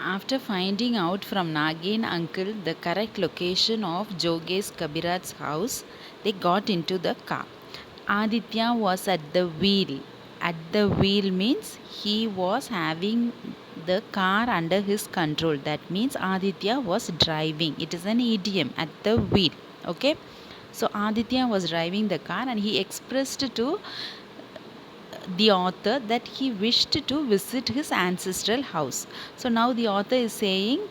After finding out from Nagin uncle the correct location of Jogesh Kabiraj's house, they got into the car. Aditya was at the wheel. At the wheel means he was having the car under his control. That means Aditya was driving. It is an idiom, at the wheel. Okay. So Aditya was driving the car and he expressed to the author that he wished to visit his ancestral house. So now the author is saying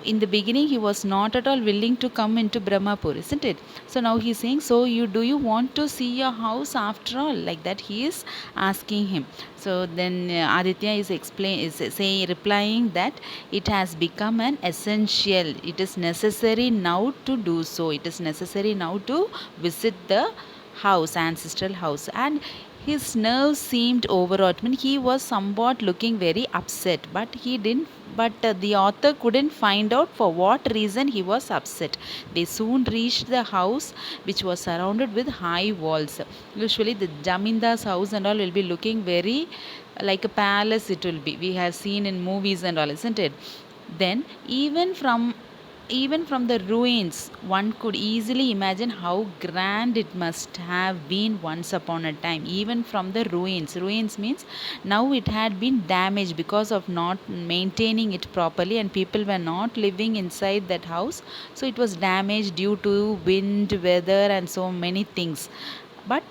in the beginning he was not at all willing to come into Brahmapur, isn't it? So now he is saying, so you want to see your house after all? Like that he is asking him. So then Aditya is saying, replying that it has become an essential. It is necessary now to do so. It is necessary now to visit the house, ancestral house. And his nerves seemed overwrought. I mean, he was somewhat looking very upset, but he didn't. But the author couldn't find out for what reason he was upset. They soon reached the house, which was surrounded with high walls. Usually, the Jamindar's house and all will be looking very like a palace. It will be. We have seen in movies and all, isn't it? Then, even from the ruins, one could easily imagine how grand it must have been once upon a time. Even from the ruins. Ruins means now it had been damaged because of not maintaining it properly, and people were not living inside that house. So it was damaged due to wind, weather, and so many things. But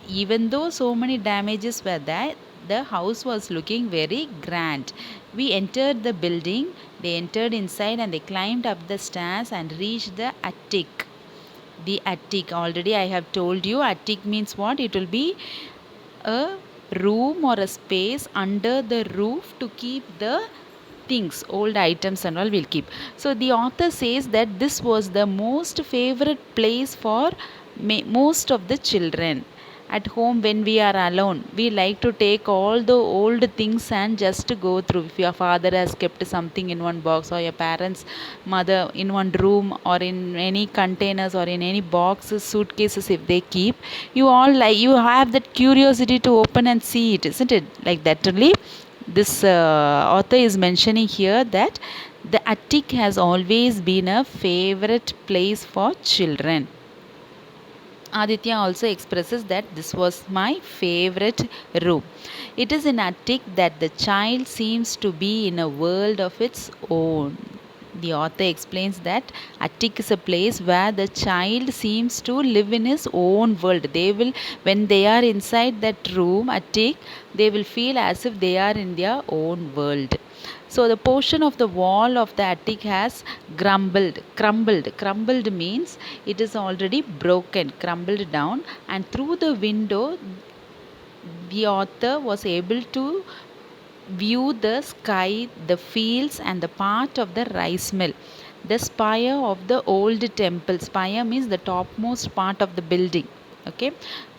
even though so many damages were there, the house was looking very grand. We entered the building, they entered inside and they climbed up the stairs and reached the attic. The attic, already I have told you, attic means what? It will be a room or a space under the roof to keep the things, old items and all will keep. So the author says that this was the most favorite place for most of the children. At home, when we are alone, we like to take all the old things and just go through. If your father has kept something in one box, or your parents mother in one room, or in any containers, or in any boxes, suitcases, if they keep, you all like, you have that curiosity to open and see it, isn't it? Like that only this author is mentioning here that the attic has always been a favorite place for children. Aditya also expresses that this was my favorite room. It is in attic that the child seems to be in a world of its own. The author explains that attic is a place where the child seems to live in his own world. They will, when they are inside that room, attic, they will feel as if they are in their own world. So the portion of the wall of the attic has crumbled. Crumbled means it is already broken, crumbled down, and through the window, the author was able to view the sky, the fields, and the part of the rice mill. The spire of the old temple. Spire means the topmost part of the building. Okay,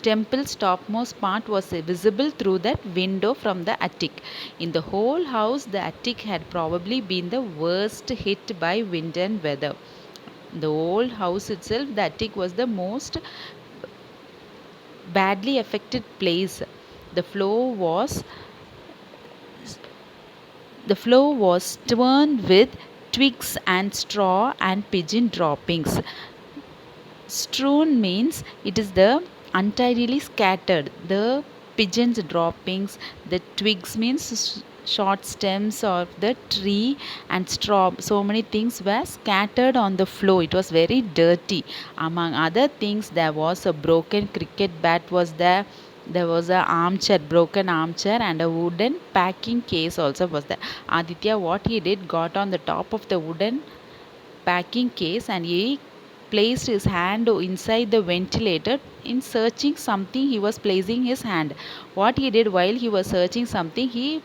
temple's topmost part was visible through that window from the attic. In the whole house, the attic had probably been the worst hit by wind and weather. The old house itself, the attic was the most badly affected place. The floor was the floor was strewn with twigs and straw and pigeon droppings. Strewn means it is the untidily scattered. The pigeons droppings, the twigs means short stems of the tree, and straw. So many things were scattered on the floor. It was very dirty. Among other things, there was a broken cricket bat was there. There was a armchair, broken armchair, and a wooden packing case also was there. Aditya, what he did, got on the top of the wooden packing case and he placed his hand inside the ventilator. In searching something, he was placing his hand. What he did while he was searching something, he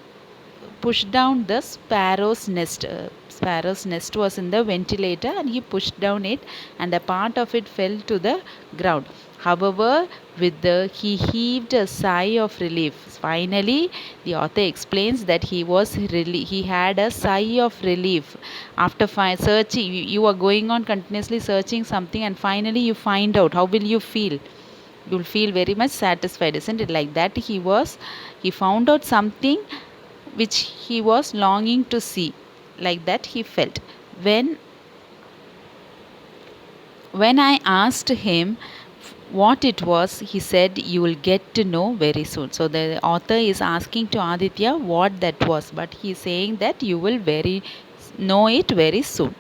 pushed down the sparrow's nest. Sparrow's nest was in the ventilator and he pushed down it, and a part of it fell to the ground. However, he heaved a sigh of relief. Finally, the author explains that he had a sigh of relief after searching. You are going on continuously searching something, and finally you find out. How will you feel? You'll feel very much satisfied, isn't it? Like that, he found out something which he was longing to see. like that he felt. When I asked him what it was, he said, "You will get to know very soon." So the author is asking to Aditya what that was, but he is saying that you will very know it very soon.